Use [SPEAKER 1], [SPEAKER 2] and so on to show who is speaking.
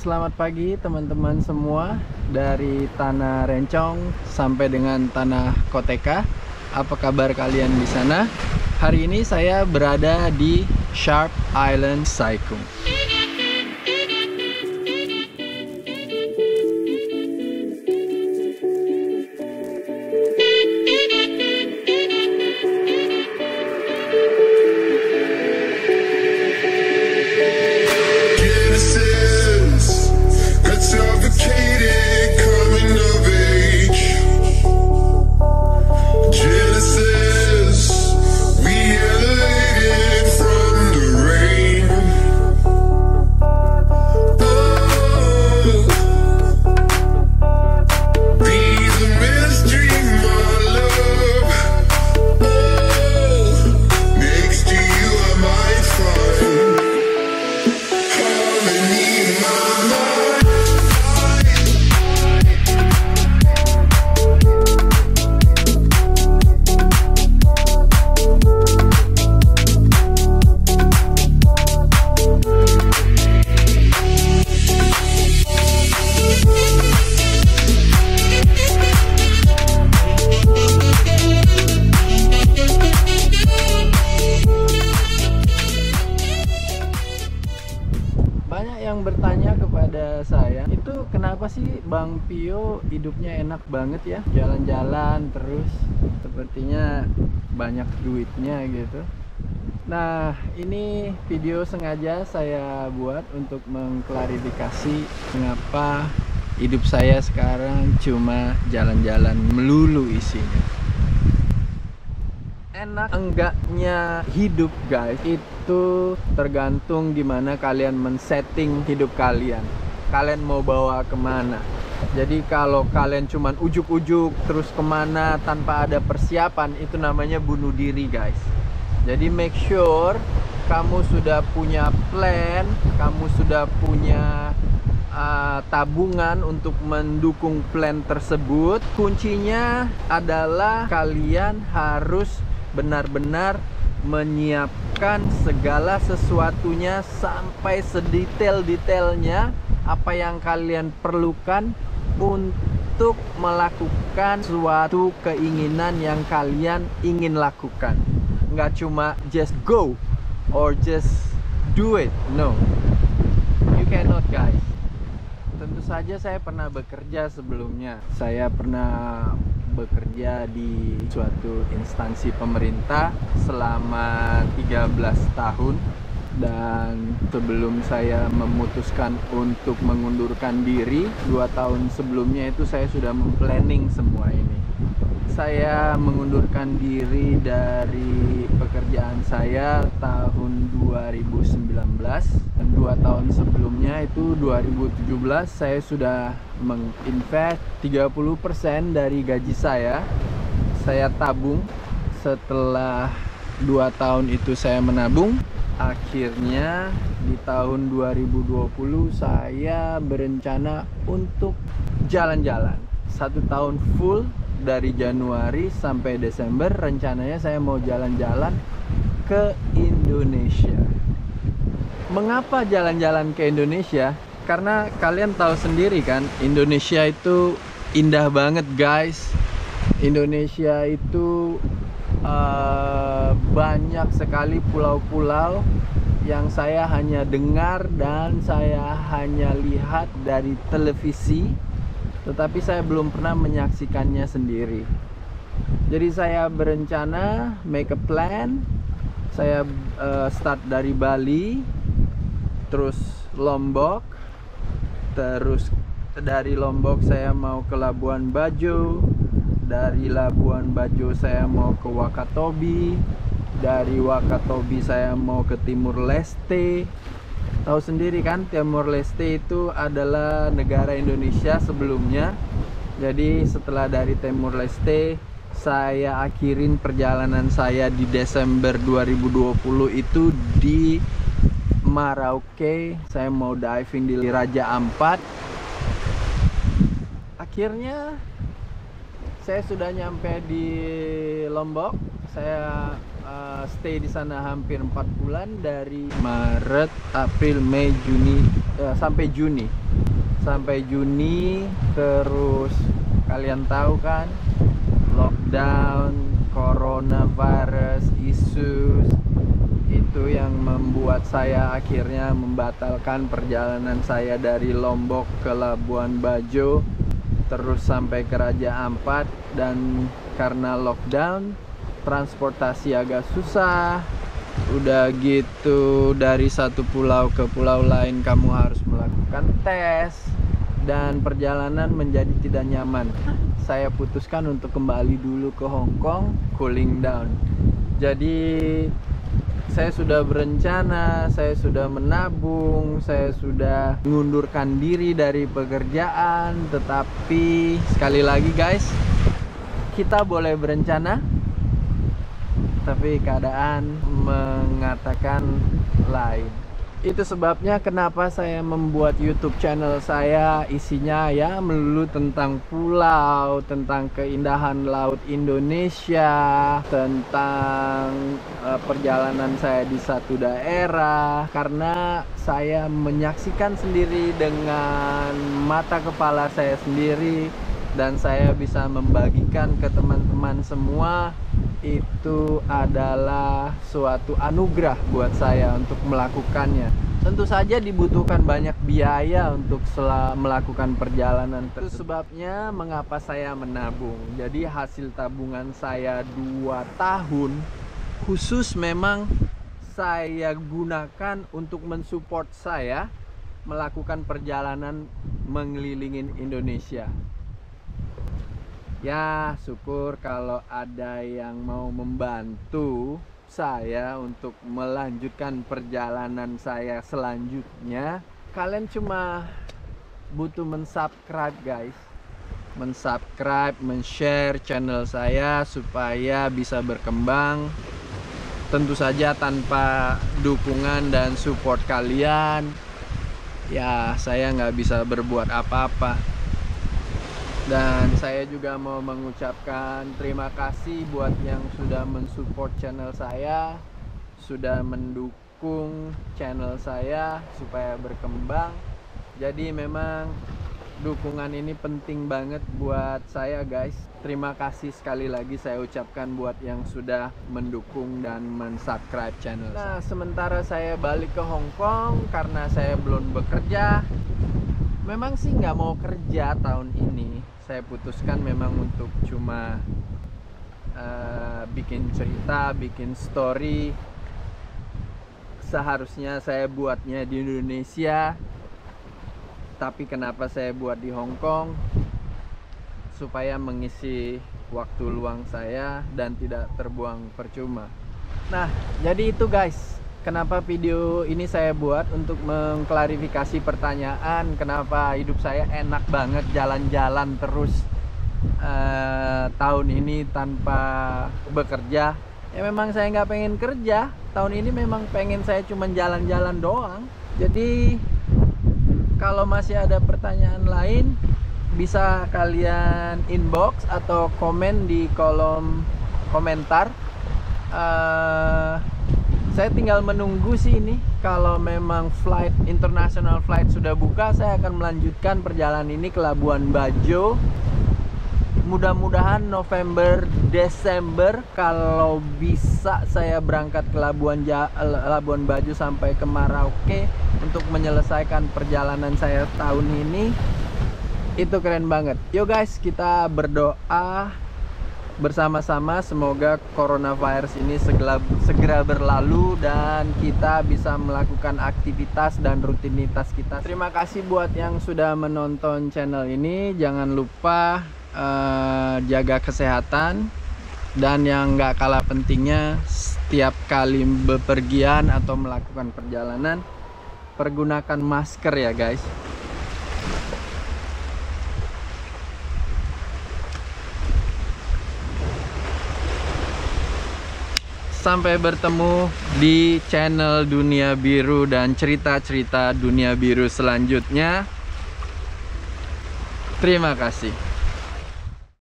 [SPEAKER 1] Selamat pagi teman-teman semua dari Tanah Rencong sampai dengan Tanah Koteka. Apa kabar kalian di sana? Hari ini saya berada di Sharp Island, Sai Kung. Bertanya kepada saya, itu kenapa sih Bang Pio hidupnya enak banget ya, jalan-jalan terus, sepertinya banyak duitnya gitu. Nah, ini video sengaja saya buat untuk mengklarifikasi mengapa hidup saya sekarang cuma jalan-jalan melulu isinya. Enak enggaknya hidup guys, itu tergantung gimana kalian men-setting hidup kalian. Kalian mau bawa kemana. Jadi kalau kalian cuman ujuk-ujuk terus kemana tanpa ada persiapan, itu namanya bunuh diri guys. Jadi make sure kamu sudah punya plan, kamu sudah punya tabungan untuk mendukung plan tersebut. Kuncinya adalah kalian harus benar-benar menyiapkan segala sesuatunya sampai sedetail-detailnya apa yang kalian perlukan untuk melakukan suatu keinginan yang kalian ingin lakukan. Nggak cuma just go or just do it, no, you cannot guys. Tentu saja saya pernah bekerja sebelumnya. Saya pernah bekerja di suatu instansi pemerintah selama 13 tahun. Dan sebelum saya memutuskan untuk mengundurkan diri 2 tahun sebelumnya itu saya sudah memplanning semua ini. Saya mengundurkan diri dari pekerjaan saya tahun 2019, dan 2 tahun sebelumnya itu 2017 saya sudah menginvest 30% dari gaji saya tabung. Setelah 2 tahun itu saya menabung, akhirnya di tahun 2020 saya berencana untuk jalan-jalan 1 tahun full. Dari Januari sampai Desember rencananya saya mau jalan-jalan ke Indonesia. Mengapa jalan-jalan ke Indonesia? Karena kalian tahu sendiri kan, Indonesia itu indah banget guys. Indonesia itu banyak sekali pulau-pulau yang saya hanya dengar dan saya hanya lihat dari televisi, tetapi saya belum pernah menyaksikannya sendiri. Jadi saya berencana make a plan. Saya start dari Bali, terus Lombok, terus dari Lombok saya mau ke Labuan Bajo, dari Labuan Bajo saya mau ke Wakatobi, dari Wakatobi saya mau ke Timur Leste. Tahu sendiri kan, Timor Leste itu adalah negara Indonesia sebelumnya. Jadi setelah dari Timor Leste, saya akhirin perjalanan saya di Desember 2020 itu di Merauke. Saya mau diving di Raja Ampat. Akhirnya saya sudah nyampe di Lombok. Saya stay di sana hampir 4 bulan, dari Maret, April, Mei, Juni, sampai Juni. Sampai Juni, terus kalian tahu kan, lockdown, coronavirus, issues, itu yang membuat saya akhirnya membatalkan perjalanan saya dari Lombok ke Labuan Bajo, terus sampai ke Raja Ampat. Dan karena lockdown, transportasi agak susah. Udah gitu, dari satu pulau ke pulau lain kamu harus melakukan tes, dan perjalanan menjadi tidak nyaman. Saya putuskan untuk kembali dulu ke Hong Kong, cooling down. Jadi saya sudah berencana, saya sudah menabung, saya sudah mengundurkan diri dari pekerjaan. Tetapi sekali lagi guys, kita boleh berencana, tapi keadaan mengatakan lain. Itu sebabnya kenapa saya membuat YouTube channel saya, isinya ya melulu tentang pulau, tentang keindahan laut Indonesia, tentang perjalanan saya di satu daerah. Karena saya menyaksikan sendiri dengan mata kepala saya sendiri, dan saya bisa membagikan ke teman-teman semua. Itu adalah suatu anugerah buat saya untuk melakukannya. Tentu saja dibutuhkan banyak biaya untuk melakukan perjalanan tersebut. Itu sebabnya mengapa saya menabung. Jadi hasil tabungan saya 2 tahun khusus memang saya gunakan untuk mensupport saya melakukan perjalanan mengelilingin Indonesia. Ya, syukur kalau ada yang mau membantu saya untuk melanjutkan perjalanan saya selanjutnya. Kalian cuma butuh mensubscribe guys. Mensubscribe, men-share channel saya supaya bisa berkembang. Tentu saja tanpa dukungan dan support kalian, ya saya nggak bisa berbuat apa-apa. Dan saya juga mau mengucapkan terima kasih buat yang sudah mensupport channel saya, sudah mendukung channel saya supaya berkembang. Jadi memang dukungan ini penting banget buat saya guys. Terima kasih sekali lagi saya ucapkan buat yang sudah mendukung dan mensubscribe channel saya. Nah, sementara saya balik ke Hong Kong karena saya belum bekerja. Memang sih nggak mau kerja tahun ini. Saya putuskan memang untuk cuma bikin cerita, bikin story. Seharusnya saya buatnya di Indonesia, tapi kenapa saya buat di Hong Kong? Supaya mengisi waktu luang saya dan tidak terbuang percuma. Nah, jadi itu guys, kenapa video ini saya buat untuk mengklarifikasi pertanyaan kenapa hidup saya enak banget jalan-jalan terus tahun ini tanpa bekerja. Ya memang saya nggak pengen kerja tahun ini, memang pengen saya cuma jalan-jalan doang. Jadi kalau masih ada pertanyaan lain, bisa kalian inbox atau komen di kolom komentar. Saya tinggal menunggu sih ini. Kalau memang international flight sudah buka, saya akan melanjutkan perjalanan ini ke Labuan Bajo. Mudah-mudahan November, Desember kalau bisa saya berangkat ke Labuan Bajo sampai ke Merauke untuk menyelesaikan perjalanan saya tahun ini. Itu keren banget. Yo guys, kita berdoa bersama-sama semoga coronavirus ini segera berlalu dan kita bisa melakukan aktivitas dan rutinitas kita. Terima kasih buat yang sudah menonton channel ini. Jangan lupa jaga kesehatan, dan yang nggak kalah pentingnya, setiap kali bepergian atau melakukan perjalanan pergunakan masker ya guys. Sampai bertemu di channel Dunia Biru dan cerita-cerita Dunia Biru selanjutnya. Terima kasih.